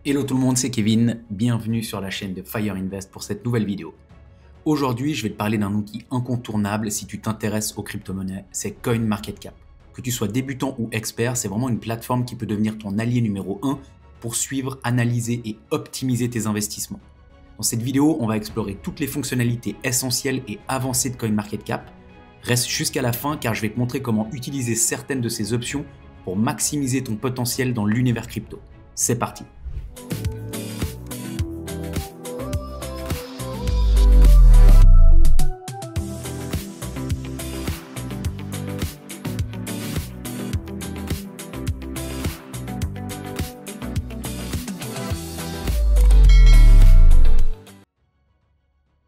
Hello tout le monde, c'est Kevin, bienvenue sur la chaîne de Fire Invest pour cette nouvelle vidéo. Aujourd'hui, je vais te parler d'un outil incontournable si tu t'intéresses aux crypto-monnaies, c'est CoinMarketCap. Que tu sois débutant ou expert, c'est vraiment une plateforme qui peut devenir ton allié numéro 1 pour suivre, analyser et optimiser tes investissements. Dans cette vidéo, on va explorer toutes les fonctionnalités essentielles et avancées de CoinMarketCap. Reste jusqu'à la fin car je vais te montrer comment utiliser certaines de ces options pour maximiser ton potentiel dans l'univers crypto. C'est parti!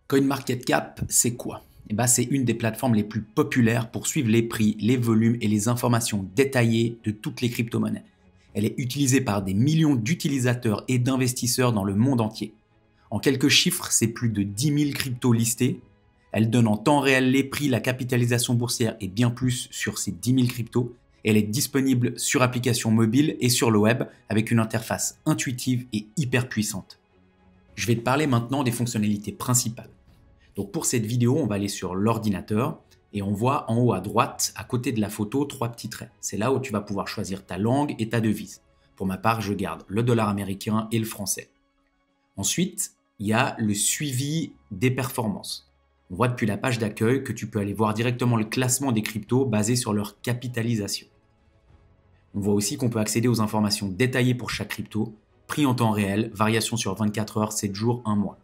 CoinMarketCap, c'est quoi? C'est une des plateformes les plus populaires pour suivre les prix, les volumes et les informations détaillées de toutes les crypto-monnaies. Elle est utilisée par des millions d'utilisateurs et d'investisseurs dans le monde entier. En quelques chiffres, c'est plus de 10 000 cryptos listés. Elle donne en temps réel les prix, la capitalisation boursière et bien plus sur ces 10 000 cryptos. Elle est disponible sur application mobile et sur le web avec une interface intuitive et hyper puissante. Je vais te parler maintenant des fonctionnalités principales. Donc pour cette vidéo, on va aller sur l'ordinateur et on voit en haut à droite, à côté de la photo, 3 petits traits. C'est là où tu vas pouvoir choisir ta langue et ta devise. Pour ma part, je garde le dollar américain et le français. Ensuite, il y a le suivi des performances. On voit depuis la page d'accueil que tu peux aller voir directement le classement des cryptos basé sur leur capitalisation. On voit aussi qu'on peut accéder aux informations détaillées pour chaque crypto, prix en temps réel, variation sur 24 heures, 7 jours, 1 mois.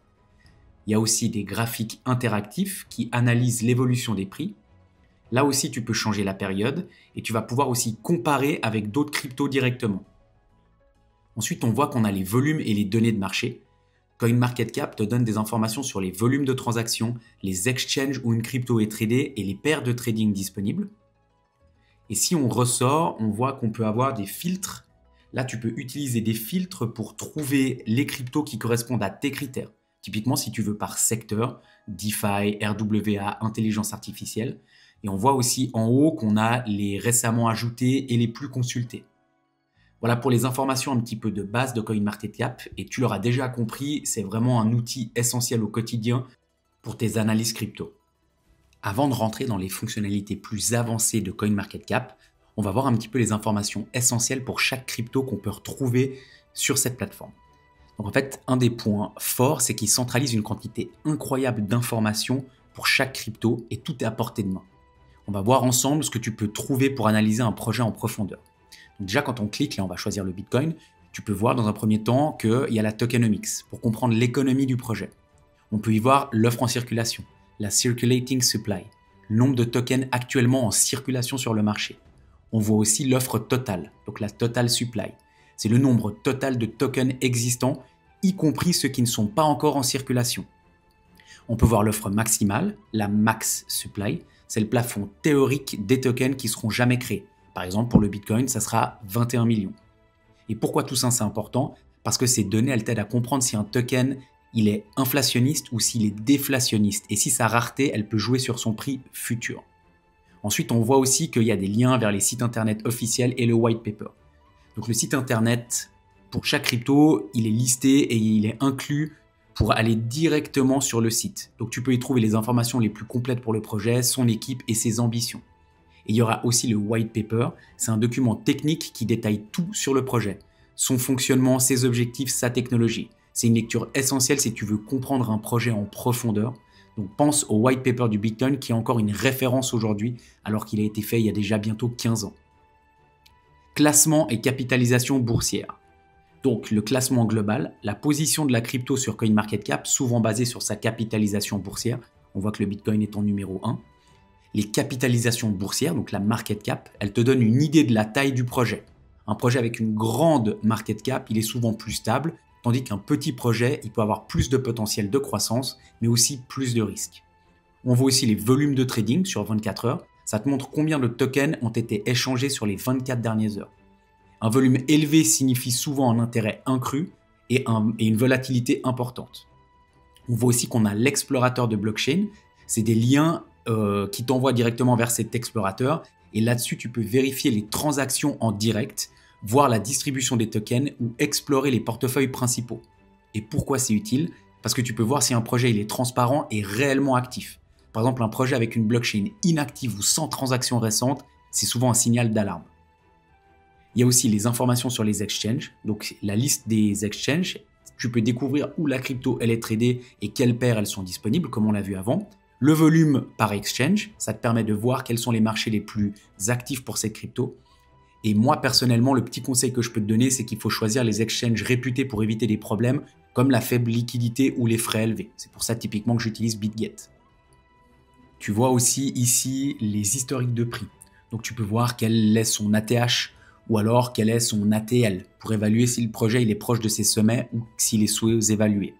Il y a aussi des graphiques interactifs qui analysent l'évolution des prix. Là aussi, tu peux changer la période et tu vas pouvoir aussi comparer avec d'autres cryptos directement. Ensuite, on voit qu'on a les volumes et les données de marché. CoinMarketCap te donne des informations sur les volumes de transactions, les exchanges où une crypto est tradée et les paires de trading disponibles. Et si on ressort, on voit qu'on peut avoir des filtres. Là, tu peux utiliser des filtres pour trouver les cryptos qui correspondent à tes critères. Typiquement, si tu veux par secteur, DeFi, RWA, intelligence artificielle. Et on voit aussi en haut qu'on a les récemment ajoutés et les plus consultés. Voilà pour les informations un petit peu de base de CoinMarketCap. Et tu l'auras déjà compris, c'est vraiment un outil essentiel au quotidien pour tes analyses crypto. Avant de rentrer dans les fonctionnalités plus avancées de CoinMarketCap, on va voir un petit peu les informations essentielles pour chaque crypto qu'on peut retrouver sur cette plateforme. Donc en fait, un des points forts, c'est qu'il centralise une quantité incroyable d'informations pour chaque crypto et tout est à portée de main. On va voir ensemble ce que tu peux trouver pour analyser un projet en profondeur. Donc déjà, quand on clique, là on va choisir le Bitcoin, tu peux voir dans un premier temps qu'il y a la tokenomics pour comprendre l'économie du projet. On peut y voir l'offre en circulation, la circulating supply, le nombre de tokens actuellement en circulation sur le marché. On voit aussi l'offre totale, donc la total supply. C'est le nombre total de tokens existants, y compris ceux qui ne sont pas encore en circulation. On peut voir l'offre maximale, la max supply, c'est le plafond théorique des tokens qui seront jamais créés. Par exemple, pour le Bitcoin, ça sera 21 millions. Et pourquoi tout ça c'est important? Parce que ces données, elles t'aident à comprendre si un token il est inflationniste ou s'il est déflationniste. Et si sa rareté, elle peut jouer sur son prix futur. Ensuite, on voit aussi qu'il y a des liens vers les sites internet officiels et le white paper. Donc le site internet, pour chaque crypto, il est listé et il est inclus pour aller directement sur le site. Donc tu peux y trouver les informations les plus complètes pour le projet, son équipe et ses ambitions. Et il y aura aussi le white paper, c'est un document technique qui détaille tout sur le projet. Son fonctionnement, ses objectifs, sa technologie. C'est une lecture essentielle si tu veux comprendre un projet en profondeur. Donc pense au white paper du Bitcoin qui est encore une référence aujourd'hui alors qu'il a été fait il y a déjà bientôt 15 ans. Classement et capitalisation boursière. Donc le classement global, la position de la crypto sur CoinMarketCap, souvent basée sur sa capitalisation boursière. On voit que le Bitcoin est en numéro 1. Les capitalisations boursières, donc la market cap, elle te donne une idée de la taille du projet. Un projet avec une grande market cap, il est souvent plus stable, tandis qu'un petit projet, il peut avoir plus de potentiel de croissance, mais aussi plus de risques. On voit aussi les volumes de trading sur 24 heures. Ça te montre combien de tokens ont été échangés sur les 24 dernières heures. Un volume élevé signifie souvent un intérêt accru et une volatilité importante. On voit aussi qu'on a l'explorateur de blockchain. C'est des liens qui t'envoient directement vers cet explorateur. Et là-dessus, tu peux vérifier les transactions en direct voir la distribution des tokens ou explorer les portefeuilles principaux. Et pourquoi c'est utile? Parce que tu peux voir si un projet il est transparent et réellement actif. Par exemple, un projet avec une blockchain inactive ou sans transaction récente, c'est souvent un signal d'alarme. Il y a aussi les informations sur les exchanges, donc la liste des exchanges. Tu peux découvrir où la crypto elle est tradée et quelles paires elles sont disponibles, comme on l'a vu avant. Le volume par exchange, ça te permet de voir quels sont les marchés les plus actifs pour cette crypto. Et moi, personnellement, le petit conseil que je peux te donner, c'est qu'il faut choisir les exchanges réputés pour éviter des problèmes comme la faible liquidité ou les frais élevés. C'est pour ça typiquement que j'utilise BitGet. Tu vois aussi ici les historiques de prix. Donc tu peux voir quel est son ATH ou alors quel est son ATL pour évaluer si le projet il est proche de ses sommets ou s'il est sous-évalué.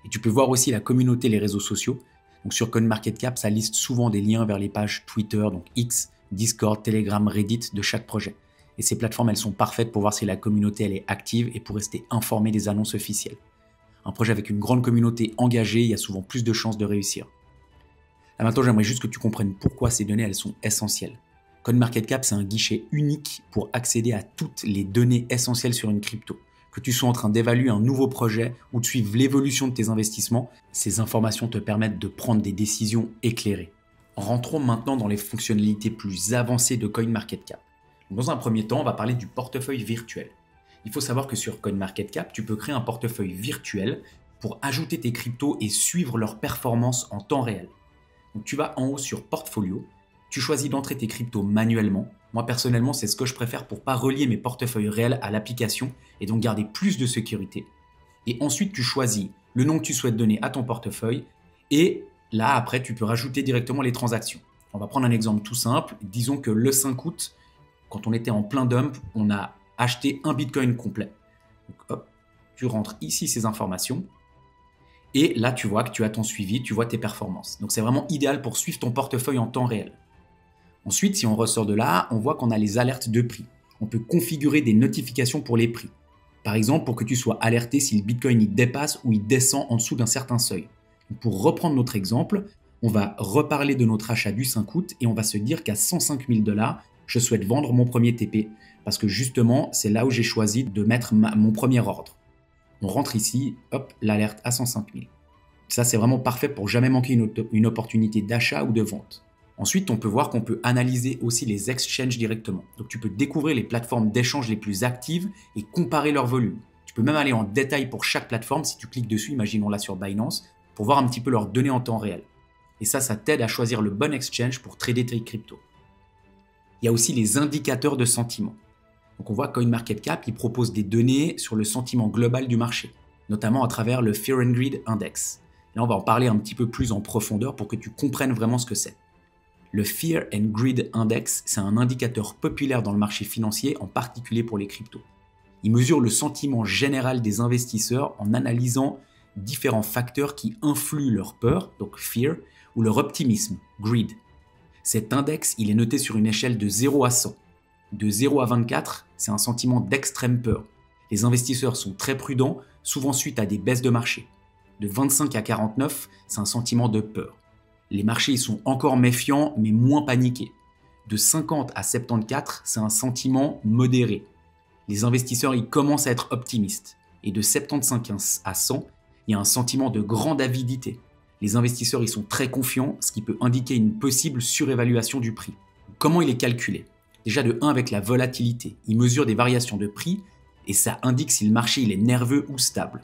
Et tu peux voir aussi la communauté, les réseaux sociaux. Donc sur CoinMarketCap, ça liste souvent des liens vers les pages Twitter, donc X, Discord, Telegram, Reddit de chaque projet. Et ces plateformes, elles sont parfaites pour voir si la communauté elle est active et pour rester informé des annonces officielles. Un projet avec une grande communauté engagée, il y a souvent plus de chances de réussir. Là maintenant, j'aimerais juste que tu comprennes pourquoi ces données elles sont essentielles. CoinMarketCap, c'est un guichet unique pour accéder à toutes les données essentielles sur une crypto. Que tu sois en train d'évaluer un nouveau projet ou de suivre l'évolution de tes investissements, ces informations te permettent de prendre des décisions éclairées. Rentrons maintenant dans les fonctionnalités plus avancées de CoinMarketCap. Dans un premier temps, on va parler du portefeuille virtuel. Il faut savoir que sur CoinMarketCap, tu peux créer un portefeuille virtuel pour ajouter tes cryptos et suivre leur performance en temps réel. Donc tu vas en haut sur Portfolio, tu choisis d'entrer tes cryptos manuellement. Moi personnellement, c'est ce que je préfère pour ne pas relier mes portefeuilles réels à l'application et donc garder plus de sécurité. Et ensuite, tu choisis le nom que tu souhaites donner à ton portefeuille et là, après, tu peux rajouter directement les transactions. On va prendre un exemple tout simple. Disons que le 5 août, quand on était en plein dump, on a acheté un Bitcoin complet. Donc, hop, tu rentres ici ces informations. Et là, tu vois que tu as ton suivi, tu vois tes performances. Donc, c'est vraiment idéal pour suivre ton portefeuille en temps réel. Ensuite, si on ressort de là, on voit qu'on a les alertes de prix. On peut configurer des notifications pour les prix. Par exemple, pour que tu sois alerté si le Bitcoin il dépasse ou il descend en dessous d'un certain seuil. Donc, pour reprendre notre exemple, on va reparler de notre achat du 5 août et on va se dire qu'à 105 000 $, je souhaite vendre mon premier TP. Parce que justement, c'est là où j'ai choisi de mettre mon premier ordre. On rentre ici, hop, l'alerte à 105 000. Ça, c'est vraiment parfait pour jamais manquer une opportunité d'achat ou de vente. Ensuite, on peut voir qu'on peut analyser aussi les exchanges directement. Donc, tu peux découvrir les plateformes d'échange les plus actives et comparer leur volume. Tu peux même aller en détail pour chaque plateforme si tu cliques dessus, imaginons là sur Binance, pour voir un petit peu leurs données en temps réel. Et ça t'aide à choisir le bon exchange pour trader tes cryptos. Il y a aussi les indicateurs de sentiment. Donc, on voit CoinMarketCap, il propose des données sur le sentiment global du marché, notamment à travers le Fear and Greed Index. Là, on va en parler un petit peu plus en profondeur pour que tu comprennes vraiment ce que c'est. Le Fear and Greed Index, c'est un indicateur populaire dans le marché financier, en particulier pour les cryptos. Il mesure le sentiment général des investisseurs en analysant différents facteurs qui influent leur peur, donc fear, ou leur optimisme, greed. Cet index, il est noté sur une échelle de 0 à 100. De 0 à 24, c'est un sentiment d'extrême peur. Les investisseurs sont très prudents, souvent suite à des baisses de marché. De 25 à 49, c'est un sentiment de peur. Les marchés ils sont encore méfiants, mais moins paniqués. De 50 à 74, c'est un sentiment modéré. Les investisseurs ils commencent à être optimistes. Et de 75 à 100, il y a un sentiment de grande avidité. Les investisseurs ils sont très confiants, ce qui peut indiquer une possible surévaluation du prix. Comment il est calculé? Déjà de 1 avec la volatilité. Il mesure des variations de prix et ça indique si le marché il est nerveux ou stable.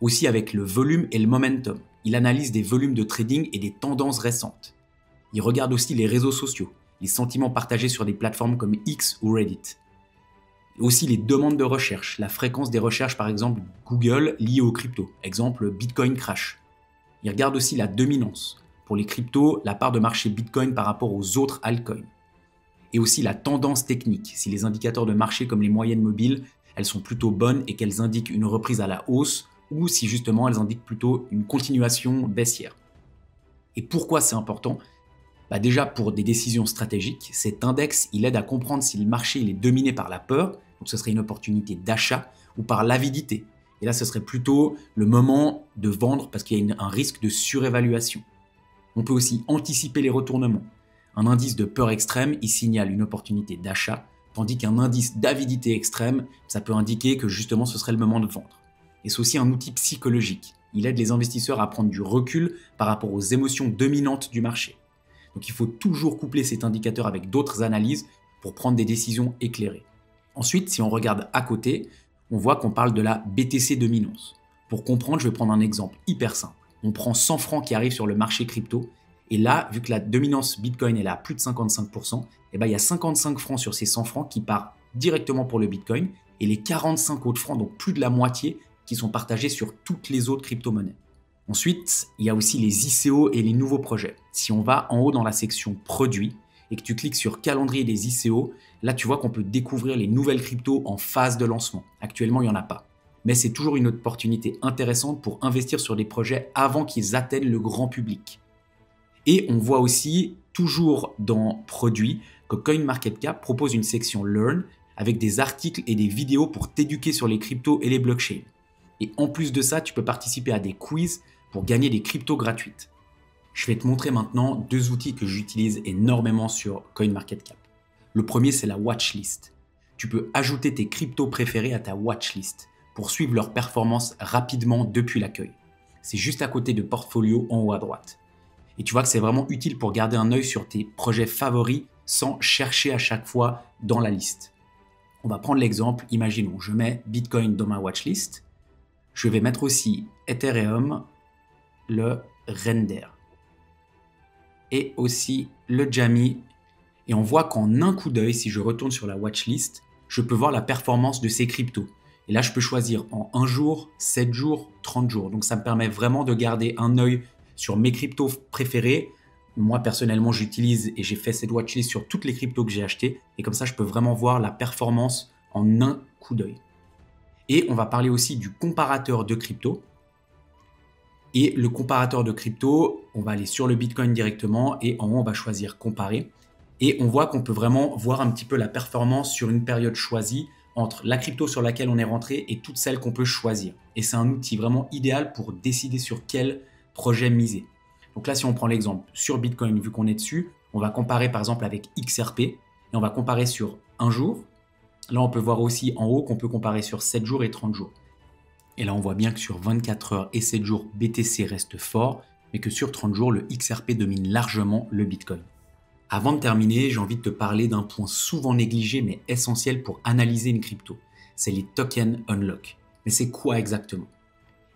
Aussi avec le volume et le momentum. Il analyse des volumes de trading et des tendances récentes. Il regarde aussi les réseaux sociaux, les sentiments partagés sur des plateformes comme X ou Reddit. Aussi les demandes de recherche, la fréquence des recherches par exemple Google liées aux cryptos, exemple Bitcoin crash. Il regarde aussi la dominance. Pour les cryptos, la part de marché Bitcoin par rapport aux autres altcoins. Et aussi la tendance technique, si les indicateurs de marché comme les moyennes mobiles, elles sont plutôt bonnes et qu'elles indiquent une reprise à la hausse, ou si justement elles indiquent plutôt une continuation baissière. Et pourquoi c'est important? Déjà pour des décisions stratégiques, cet index il aide à comprendre si le marché il est dominé par la peur, donc ce serait une opportunité d'achat, ou par l'avidité. Et là ce serait plutôt le moment de vendre parce qu'il y a un risque de surévaluation. On peut aussi anticiper les retournements. Un indice de peur extrême il signale une opportunité d'achat, Tandis qu'un indice d'avidité extrême, ça peut indiquer que justement ce serait le moment de vendre. Et c'est aussi un outil psychologique. Il aide les investisseurs à prendre du recul par rapport aux émotions dominantes du marché. Donc il faut toujours coupler cet indicateur avec d'autres analyses pour prendre des décisions éclairées. Ensuite, si on regarde à côté, on voit qu'on parle de la BTC dominance. Pour comprendre, je vais prendre un exemple hyper simple. On prend 100 francs qui arrivent sur le marché crypto, et là, vu que la dominance Bitcoin est à plus de 55%, il y a 55 francs sur ces 100 francs qui partent directement pour le Bitcoin, et les 45 autres francs, donc plus de la moitié, qui sont partagés sur toutes les autres crypto-monnaies. Ensuite, il y a aussi les ICO et les nouveaux projets. Si on va en haut dans la section produits et que tu cliques sur calendrier des ICO, là tu vois qu'on peut découvrir les nouvelles cryptos en phase de lancement. Actuellement, il n'y en a pas. Mais c'est toujours une opportunité intéressante pour investir sur des projets avant qu'ils atteignent le grand public. Et on voit aussi, toujours dans produits, que CoinMarketCap propose une section Learn avec des articles et des vidéos pour t'éduquer sur les cryptos et les blockchains. Et en plus de ça, tu peux participer à des quiz pour gagner des cryptos gratuites. Je vais te montrer maintenant deux outils que j'utilise énormément sur CoinMarketCap. Le premier, c'est la watchlist. Tu peux ajouter tes cryptos préférés à ta watchlist pour suivre leur performance rapidement depuis l'accueil. C'est juste à côté de Portfolio en haut à droite. Et tu vois que c'est vraiment utile pour garder un œil sur tes projets favoris sans chercher à chaque fois dans la liste. On va prendre l'exemple, imaginons, je mets Bitcoin dans ma watchlist. Je vais mettre aussi Ethereum, le Render et aussi le Jammy. Et on voit qu'en un coup d'œil, si je retourne sur la watchlist, je peux voir la performance de ces cryptos. Et là, je peux choisir en 1 jour, 7 jours, 30 jours. Donc ça me permet vraiment de garder un œil sur mes cryptos préférés. Moi, personnellement, j'utilise et j'ai fait cette watchlist sur toutes les cryptos que j'ai achetées. Et comme ça, je peux vraiment voir la performance en un coup d'œil. Et on va parler aussi du comparateur de crypto. Et le comparateur de crypto, on va aller sur le Bitcoin directement et en haut, on va choisir comparer. Et on voit qu'on peut vraiment voir un petit peu la performance sur une période choisie entre la crypto sur laquelle on est rentré et toutes celles qu'on peut choisir. Et c'est un outil vraiment idéal pour décider sur quel projet miser. Donc là, si on prend l'exemple sur Bitcoin, vu qu'on est dessus, on va comparer par exemple avec XRP et on va comparer sur 1 jour. Là, on peut voir aussi en haut qu'on peut comparer sur 7 jours et 30 jours. Et là, on voit bien que sur 24 heures et 7 jours, BTC reste fort, mais que sur 30 jours, le XRP domine largement le Bitcoin. Avant de terminer, j'ai envie de te parler d'un point souvent négligé mais essentiel pour analyser une crypto. C'est les tokens unlock. Mais c'est quoi exactement?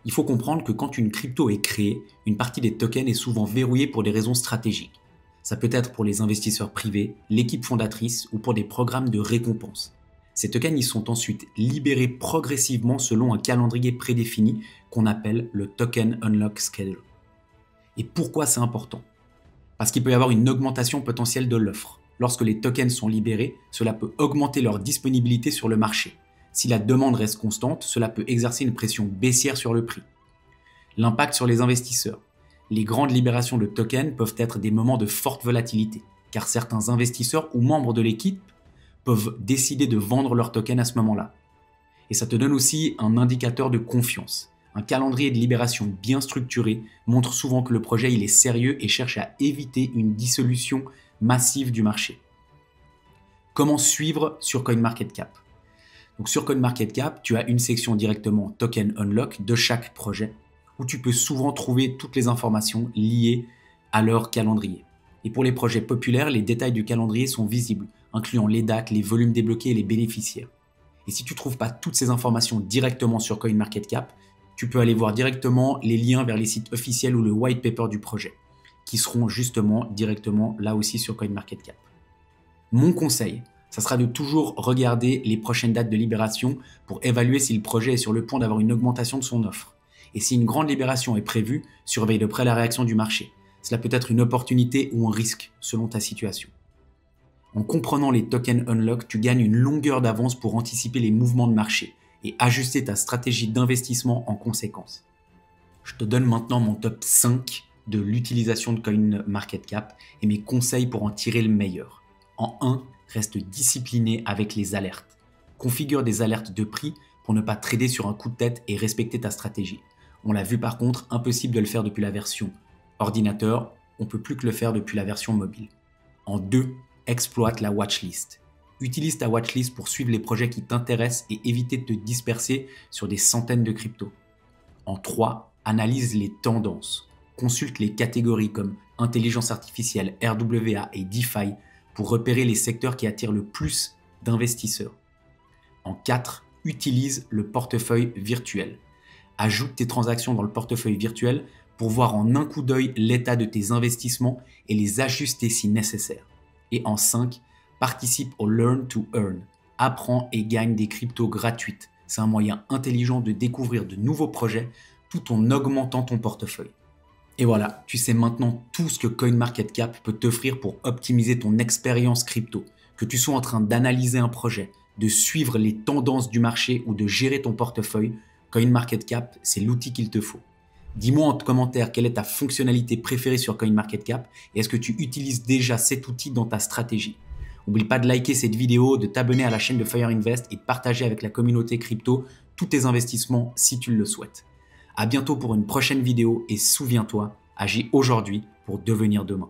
Il faut comprendre que quand une crypto est créée, une partie des tokens est souvent verrouillée pour des raisons stratégiques. Ça peut être pour les investisseurs privés, l'équipe fondatrice ou pour des programmes de récompense. Ces tokens ils sont ensuite libérés progressivement selon un calendrier prédéfini qu'on appelle le Token Unlock Schedule. Et pourquoi c'est important? Parce qu'il peut y avoir une augmentation potentielle de l'offre. Lorsque les tokens sont libérés, cela peut augmenter leur disponibilité sur le marché. Si la demande reste constante, cela peut exercer une pression baissière sur le prix. L'impact sur les investisseurs. Les grandes libérations de tokens peuvent être des moments de forte volatilité, car certains investisseurs ou membres de l'équipe peuvent décider de vendre leurs tokens à ce moment-là. Et ça te donne aussi un indicateur de confiance. Un calendrier de libération bien structuré montre souvent que le projet il est sérieux et cherche à éviter une dissolution massive du marché. Comment suivre sur CoinMarketCap? Donc sur CoinMarketCap, tu as une section directement Token Unlock de chaque projet où tu peux souvent trouver toutes les informations liées à leur calendrier. Et pour les projets populaires, les détails du calendrier sont visibles, incluant les dates, les volumes débloqués et les bénéficiaires. Et si tu ne trouves pas toutes ces informations directement sur CoinMarketCap, tu peux aller voir directement les liens vers les sites officiels ou le white paper du projet, qui seront justement directement là aussi sur CoinMarketCap. Mon conseil, ça sera de toujours regarder les prochaines dates de libération pour évaluer si le projet est sur le point d'avoir une augmentation de son offre. Et si une grande libération est prévue, surveille de près la réaction du marché. Cela peut être une opportunité ou un risque selon ta situation. En comprenant les tokens unlock, tu gagnes une longueur d'avance pour anticiper les mouvements de marché et ajuster ta stratégie d'investissement en conséquence. Je te donne maintenant mon top 5 de l'utilisation de CoinMarketCap et mes conseils pour en tirer le meilleur. En 1, reste discipliné avec les alertes. Configure des alertes de prix pour ne pas trader sur un coup de tête et respecter ta stratégie. On l'a vu par contre, impossible de le faire depuis la version ordinateur, on ne peut plus que le faire depuis la version mobile. En 2, exploite la watchlist. Utilise ta watchlist pour suivre les projets qui t'intéressent et éviter de te disperser sur des centaines de cryptos. En 3, analyse les tendances. Consulte les catégories comme intelligence artificielle, RWA et DeFi pour repérer les secteurs qui attirent le plus d'investisseurs. En 4, utilise le portefeuille virtuel. Ajoute tes transactions dans le portefeuille virtuel pour voir en un coup d'œil l'état de tes investissements et les ajuster si nécessaire. Et en 5, participe au Learn to Earn. Apprends et gagne des cryptos gratuites. C'est un moyen intelligent de découvrir de nouveaux projets tout en augmentant ton portefeuille. Et voilà, tu sais maintenant tout ce que CoinMarketCap peut t'offrir pour optimiser ton expérience crypto. Que tu sois en train d'analyser un projet, de suivre les tendances du marché ou de gérer ton portefeuille, CoinMarketCap, c'est l'outil qu'il te faut. Dis-moi en commentaire quelle est ta fonctionnalité préférée sur CoinMarketCap et est-ce que tu utilises déjà cet outil dans ta stratégie. N'oublie pas de liker cette vidéo, de t'abonner à la chaîne de Fire Invest et de partager avec la communauté crypto tous tes investissements si tu le souhaites. À bientôt pour une prochaine vidéo et souviens-toi, agis aujourd'hui pour devenir demain.